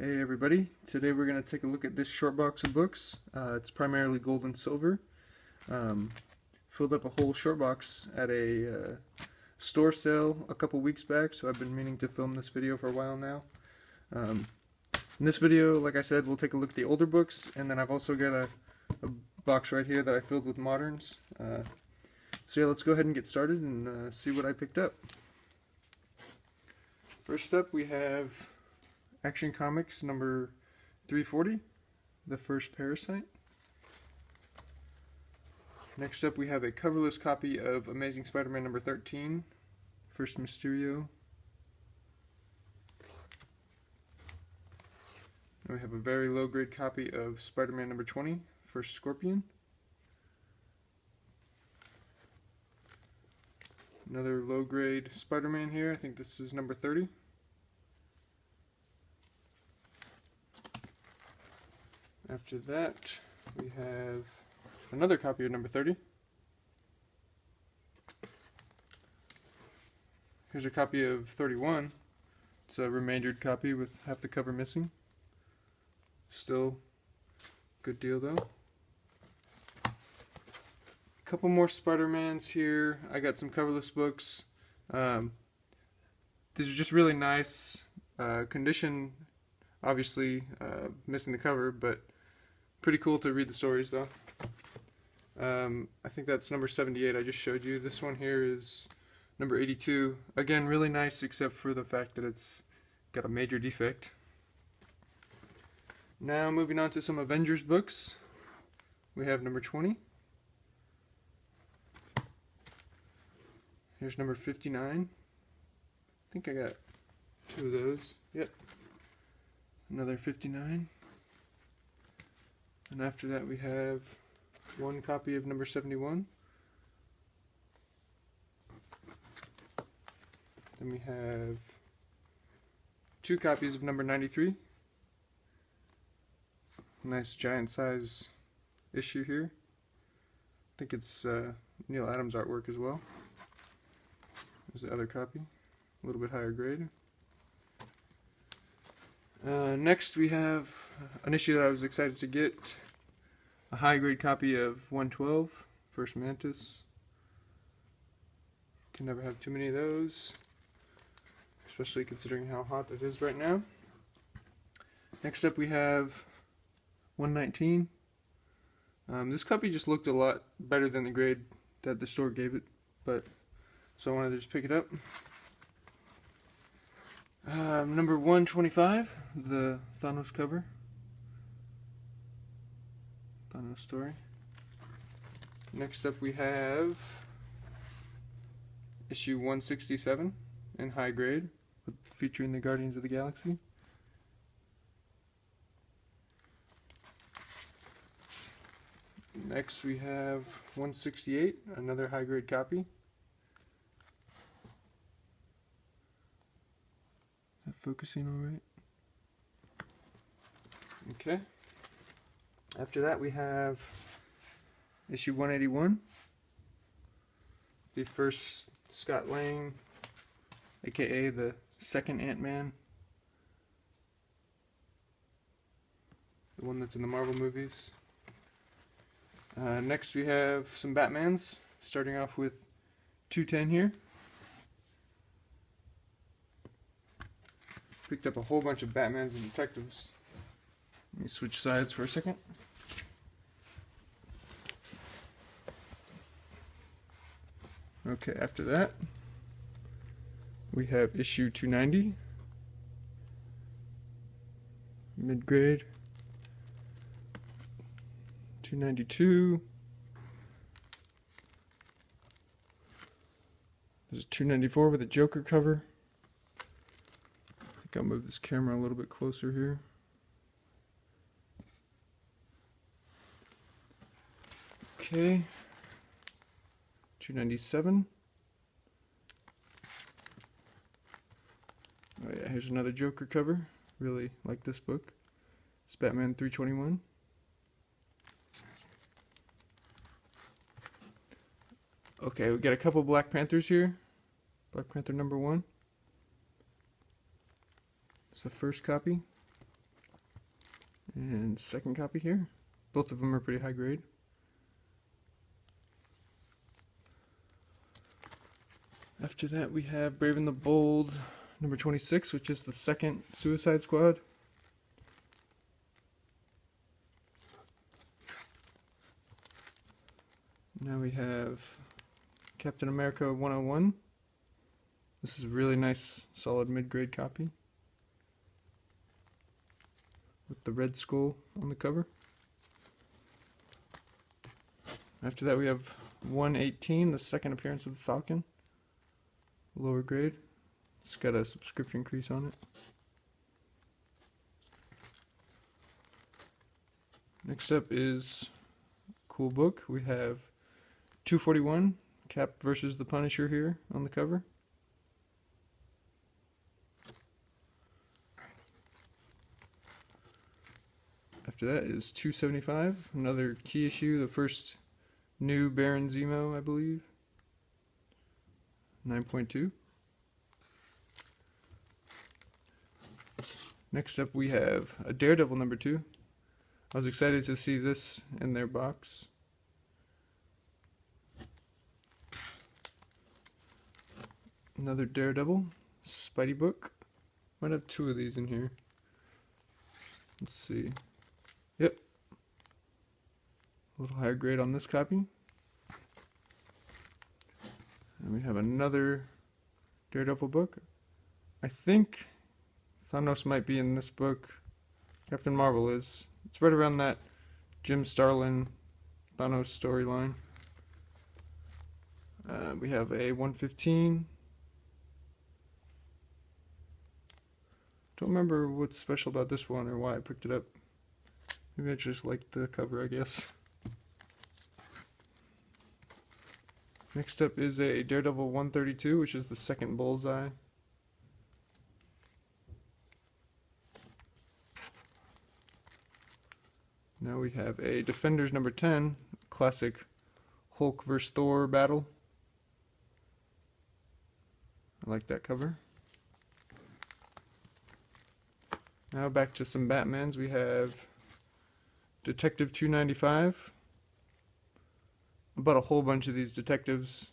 Hey everybody, today we're going to take a look at this short box of books. It's primarily gold and silver. Filled up a whole short box at a store sale a couple weeks back, so I've been meaning to film this video for a while now. In this video, like I said, we'll take a look at the older books, and then I've also got a box right here that I filled with moderns. So yeah, let's go ahead and get started and see what I picked up. First up we have Action Comics number 340, The First Parasite. Next up we have a coverless copy of Amazing Spider-Man number 13, First Mysterio. And we have a very low grade copy of Spider-Man number 20, First Scorpion. Another low grade Spider-Man here, I think this is number 30. After that, we have another copy of number 30. Here's a copy of 31. It's a remaindered copy with half the cover missing. Still good deal though. A couple more Spider-Mans here. I got some coverless books. These are just really nice condition. Obviously missing the cover, but pretty cool to read the stories though. I think that's number 78 I just showed you. This one here is number 82. Again, really nice except for the fact that it's got a major defect. Now moving on to some Avengers books. We have number 20. Here's number 59. I think I got two of those. Yep. Another 59. And after that we have one copy of number 71. Then we have two copies of number 93. Nice giant size issue here. I think it's Neil Adams artwork as well. There's the other copy, a little bit higher grade. Next we have an issue that I was excited to get, a high grade copy of 112, First Mantis. Can never have too many of those, especially considering how hot it is right now. Next up we have 119. This copy just looked a lot better than the grade that the store gave it, so I wanted to just pick it up. Number 125, the Thanos cover. Thanos story. Next up we have issue 167 in high grade, featuring the Guardians of the Galaxy. Next we have 168, another high grade copy. Focusing all right. Okay. After that we have issue 181, the first Scott Lang, aka the second Ant-Man, the one that's in the Marvel movies. Next we have some Batmans, starting off with 210 here. Picked up a whole bunch of Batmans and Detectives. Let me switch sides for a second. Okay, after that we have issue 290, mid-grade, 292, there's a 294 with a Joker cover. I'll move this camera a little bit closer here. Okay, 297. Oh yeah, here's another Joker cover. Really like this book. It's Batman 321. Okay, we got a couple Black Panthers here. Black Panther number 1. It's the first copy. And second copy here. Both of them are pretty high grade. After that we have Brave and the Bold number 26, which is the second Suicide Squad. Now we have Captain America 101. This is a really nice, solid mid-grade copy with the Red Skull on the cover. After that we have 118, the second appearance of the Falcon. Lower grade. It's got a subscription crease on it. Next up is cool book. We have 241, Cap versus the Punisher here on the cover. After that is 275, another key issue, the first new Baron Zemo, I believe. 9.2. Next up we have a Daredevil number 2. I was excited to see this in their box. Another Daredevil, Spidey book. Might have two of these in here. Let's see. Yep. A little higher grade on this copy. And we have another Daredevil book. I think Thanos might be in this book. Captain Marvel is. It's right around that Jim Starlin Thanos storyline. We have a 115. Don't remember what's special about this one or why I picked it up. Maybe I just liked the cover, I guess. Next up is a Daredevil 132, which is the second Bullseye. Now we have a Defenders number 10, classic Hulk vs. Thor battle. I like that cover. Now back to some Batmans. We have Detective 295. I bought a whole bunch of these detectives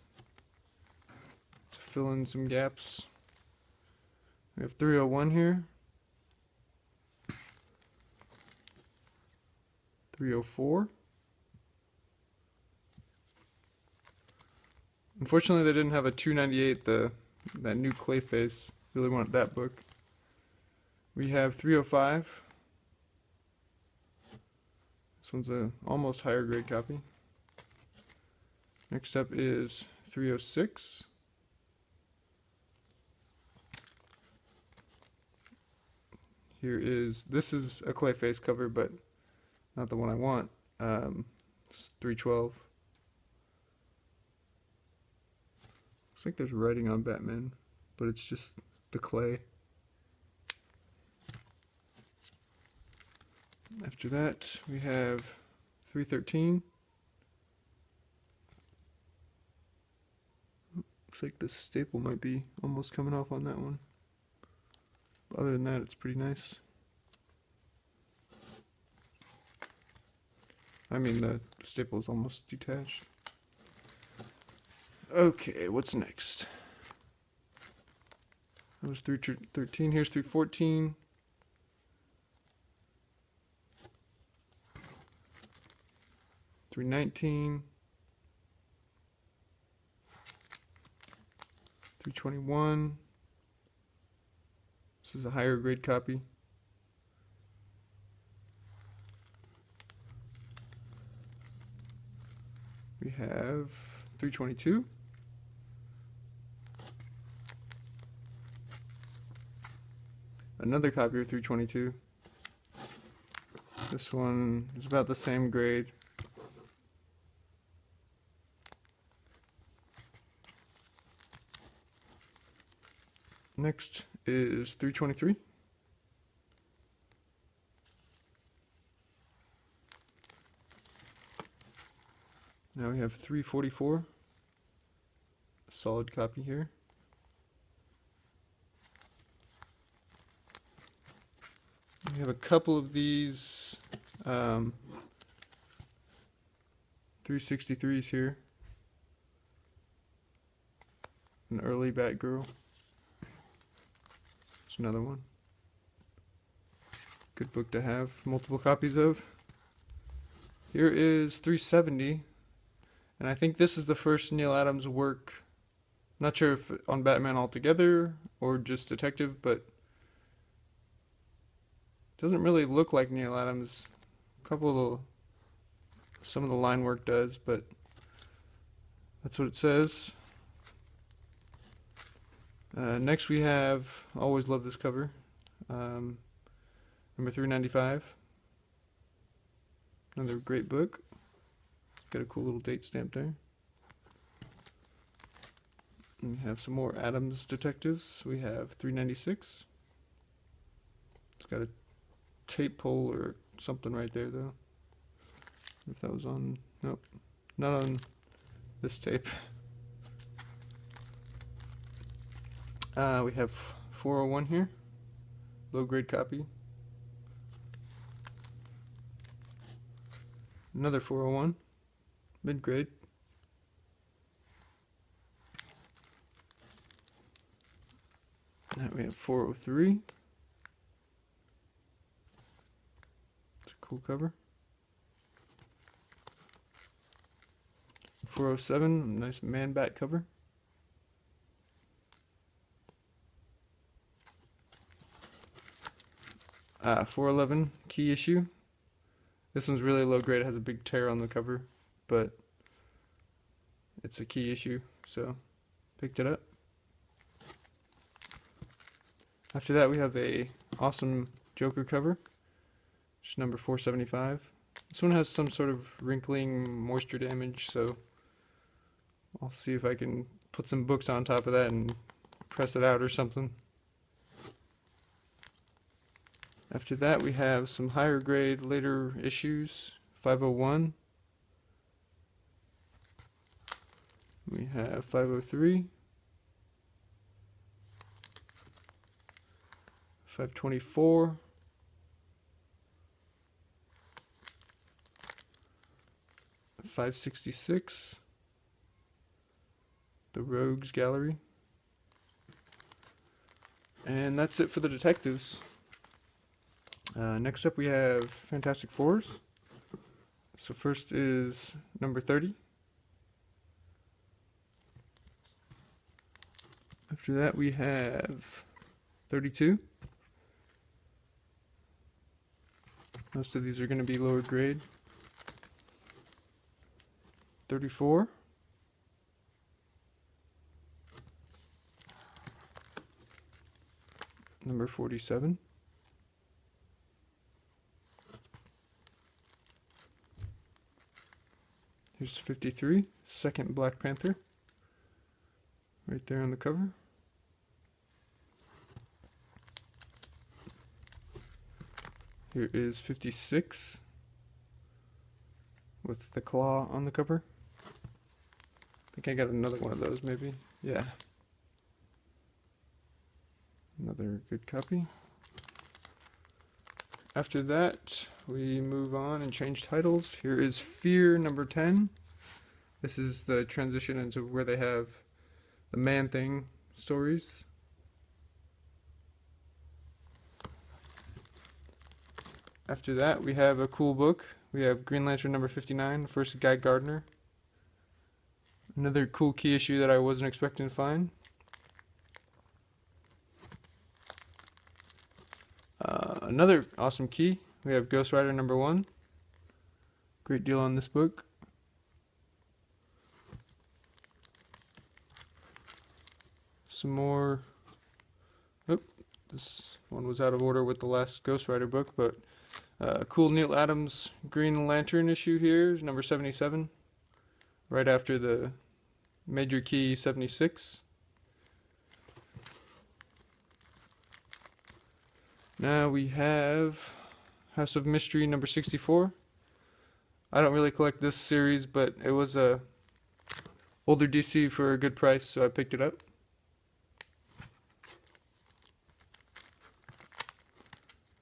to fill in some gaps. We have 301 here. 304. Unfortunately, they didn't have a 298, that new Clayface. Really wanted that book. We have 305. This one's a almost higher grade copy. Next up is 306. This is a Clayface cover, but not the one I want. It's 312. Looks like there's writing on Batman, but it's just the clay. After that, we have 313. Looks like the staple might be almost coming off on that one. But other than that, it's pretty nice. I mean, the staple is almost detached. Okay, what's next? That was 313. Here's 314. 319. 321. This is a higher grade copy. We have 322. Another copy of 322. This one is about the same grade. Next is 323. Now we have 344. A solid copy here. We have a couple of these Um, 363s here. An early Batgirl. It's another one. Good book to have multiple copies of. Here is 370, and I think this is the first Neil Adams work. Not sure if on Batman altogether or just Detective, but doesn't really look like Neil Adams. Some of the line work does, but that's what it says. Next we have, always love this cover, number 395. Another great book. Got a cool little date stamp there. And we have some more Adams Detectives. We have 396. It's got a tape pull or something right there though. If that was on, nope, not on this tape. We have 401 here, low grade copy. Another 401, mid grade. Now we have 403. It's a cool cover. 407, nice Man Bat cover. 411 key issue. This one's really low grade. It has a big tear on the cover, but it's a key issue, so picked it up. After that, we have a awesome Joker cover, which is number 475. This one has some sort of wrinkling, moisture damage, so I'll see if I can put some books on top of that and press it out or something. After that, we have some higher grade later issues, 501. We have 503. 524. 566. The Rogues Gallery. And that's it for the detectives. Next up we have Fantastic Fours. So first is number 30. After that we have 32. Most of these are going to be lower grade. 34. Number 47. Here's 53, second Black Panther, right there on the cover. Here is 56, with the claw on the cover. I think I got another one of those maybe, yeah. Another good copy. After that, we move on and change titles. Here is Fear number 10. This is the transition into where they have the Man-Thing stories. After that, we have a cool book. We have Green Lantern number 59, first Guy Gardner. Another cool key issue that I wasn't expecting to find. Another awesome key. We have Ghost Rider number 1. Great deal on this book. Some more. Oh, this one was out of order with the last Ghost Rider book, but cool Neil Adams Green Lantern issue here is number 77. Right after the Major Key 76. Now we have House of Mystery number 64. I don't really collect this series, but it was a older DC for a good price, so I picked it up.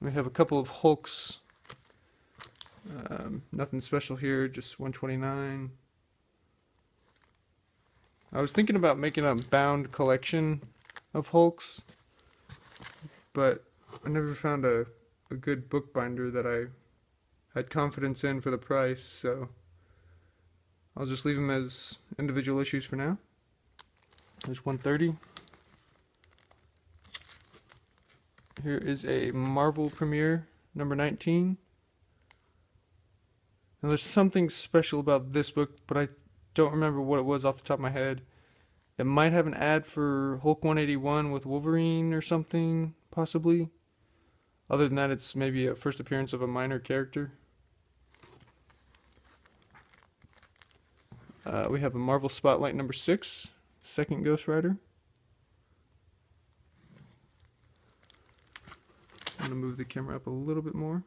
We have a couple of Hulks Nothing special here, just 129. I was thinking about making a bound collection of Hulks, but I never found a good bookbinder that I had confidence in for the price, so I'll just leave them as individual issues for now. There's 130. Here is a Marvel premiere, number 19. Now there's something special about this book, but I don't remember what it was off the top of my head. It might have an ad for Hulk 181 with Wolverine or something, possibly. Other than that, it's maybe a first appearance of a minor character. We have a Marvel Spotlight number 6, second Ghost Rider. I'm going to move the camera up a little bit more.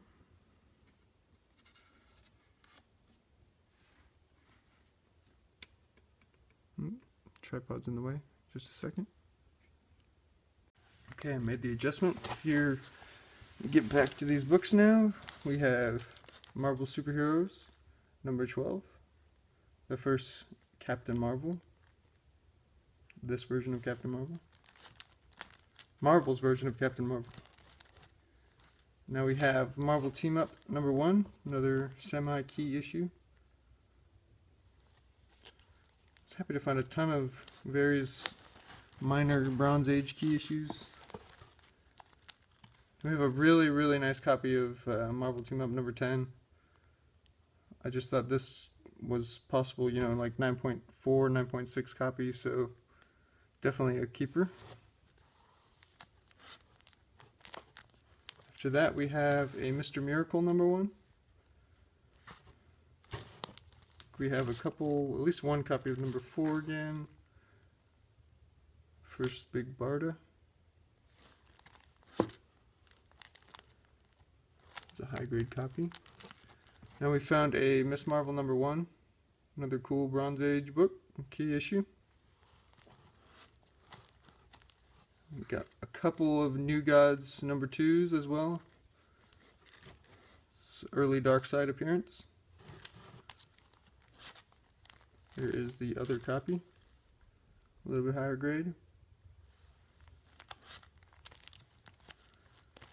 Tripod's in the way. Just a second. Okay, I made the adjustment. Here, get back to these books now. We have Marvel Superheroes, number 12. The first Captain Marvel. This version of Captain Marvel. Marvel's version of Captain Marvel. Now we have Marvel Team Up, number 1. Another semi-key issue. I was happy to find a ton of various minor Bronze Age key issues. We have a really nice copy of Marvel Team Up number 10. I just thought this was possible, you know, like 9.4, 9.6 copies, so definitely a keeper. After that, we have a Mr. Miracle number 1. We have a couple, at least one copy of number 4 again. First Big Barda. It's a high grade copy. Now we found a Miss Marvel number 1. Another cool Bronze Age book, key issue. We got a couple of New Gods number 2s as well. It's early Dark Side appearance. Here is the other copy, a little bit higher grade.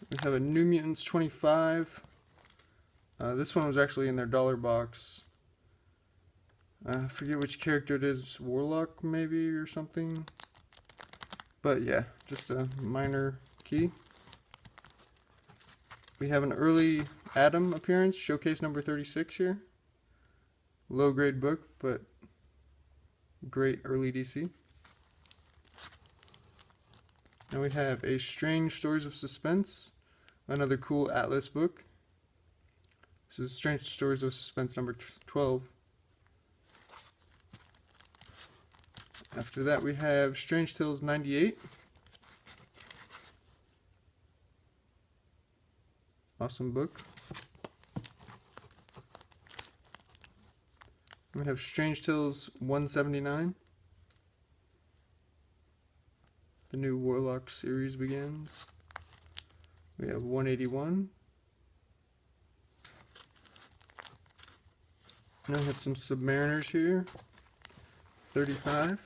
We have a New Mutants 25. This one was actually in their dollar box. I forget which character it is, Warlock maybe or something. But yeah, just a minor key. We have an early Adam appearance, showcase number 36 here. Low grade book, but great early DC. Now we have a Strange Stories of Suspense, another cool Atlas book. This is Strange Stories of Suspense number 12. After that we have Strange Tales 98. Awesome book. We have Strange Tales 179. The new Warlock series begins. We have 181. Now we have some Submariners here. 35. I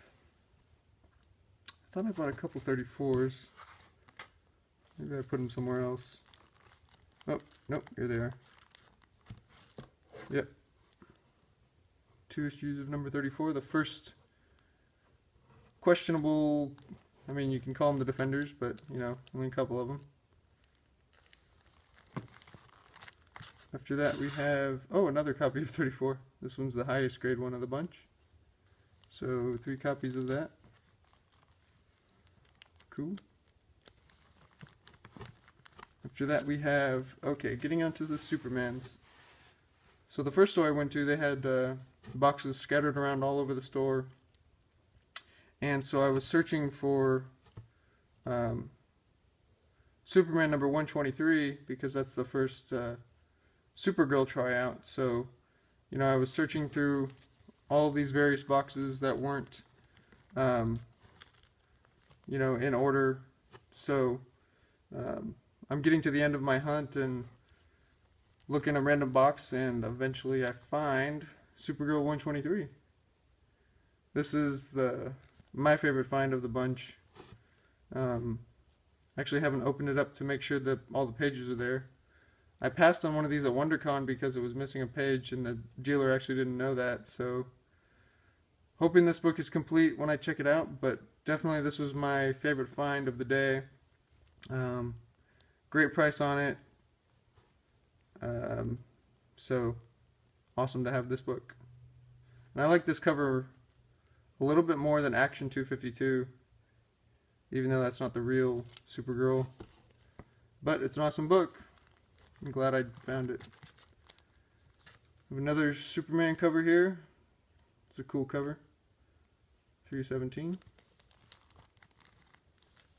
thought I bought a couple 34s. Maybe I put them somewhere else. Oh, nope, here they are. Yep. 2 issues of number 34. The first questionable, I mean, you can call them the Defenders, but, you know, only a couple of them. After that we have, oh, another copy of 34. This one's the highest grade one of the bunch. So 3 copies of that. Cool. After that we have, okay, getting onto the Supermans. So the first store I went to, they had boxes scattered around all over the store. And so I was searching for Superman number 123 because that's the first Supergirl tryout. So, you know, I was searching through all of these various boxes that weren't, you know, in order. So I'm getting to the end of my hunt and look in a random box and eventually I find Supergirl 123. This is my favorite find of the bunch. Actually haven't opened it up to make sure that all the pages are there. I passed on one of these at WonderCon because it was missing a page and the dealer actually didn't know that, so hoping this book is complete when I check it out, but definitely this was my favorite find of the day. Great price on it. So awesome to have this book. And I like this cover a little bit more than Action 252, even though that's not the real Supergirl. But it's an awesome book. I'm glad I found it. We have another Superman cover here. It's a cool cover. 317.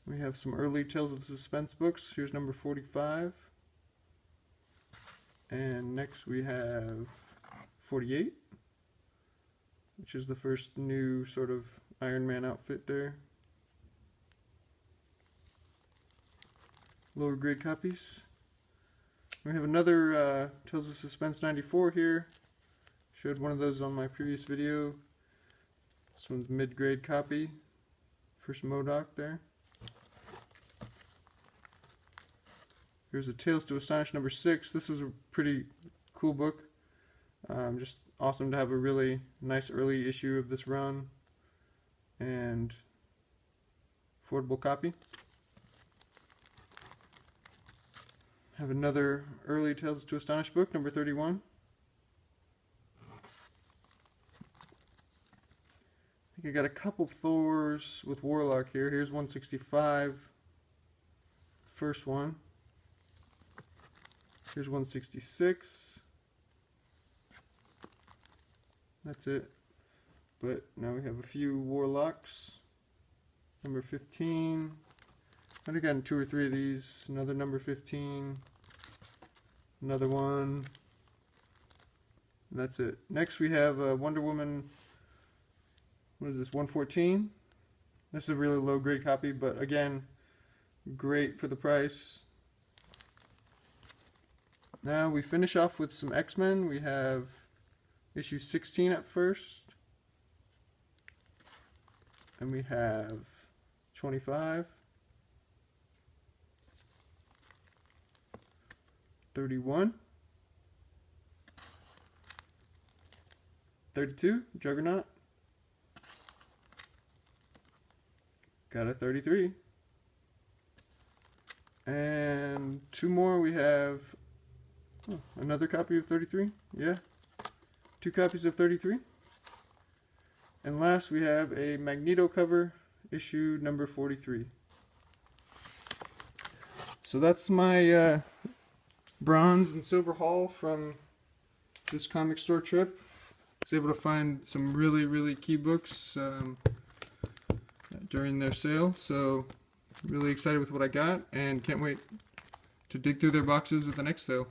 We have some early Tales of Suspense books. Here's number 45. And next we have 48, which is the first new sort of Iron Man outfit there. Lower grade copies. We have another Tales of Suspense 94 here. Showed one of those on my previous video. This one's mid-grade copy. First MODOK there. Here's a Tales to Astonish number 6. This was a pretty cool book. Just awesome to have a really nice early issue of this run. And affordable copy. Have another early Tales to Astonish book, number 31. I think I got a couple Thors with Warlock here. Here's 165. First one. Here's 166. That's it. But now we have a few Warlocks. Number 15. I've already gotten 2 or 3 of these. Another number 15. Another one. And that's it. Next we have Wonder Woman. What is this? 114. This is a really low grade copy, but again, great for the price. Now we finish off with some X-Men. We have issue 16 at first. And we have 25. 31. 32, Juggernaut. Got a 33. And 2 more. We have another copy of 33. Yeah. 2 copies of 33. And last we have a Magneto cover, issue number 43. So that's my bronze and silver haul from this comic store trip. I was able to find some really key books during their sale, so really excited with what I got and can't wait to dig through their boxes at the next sale.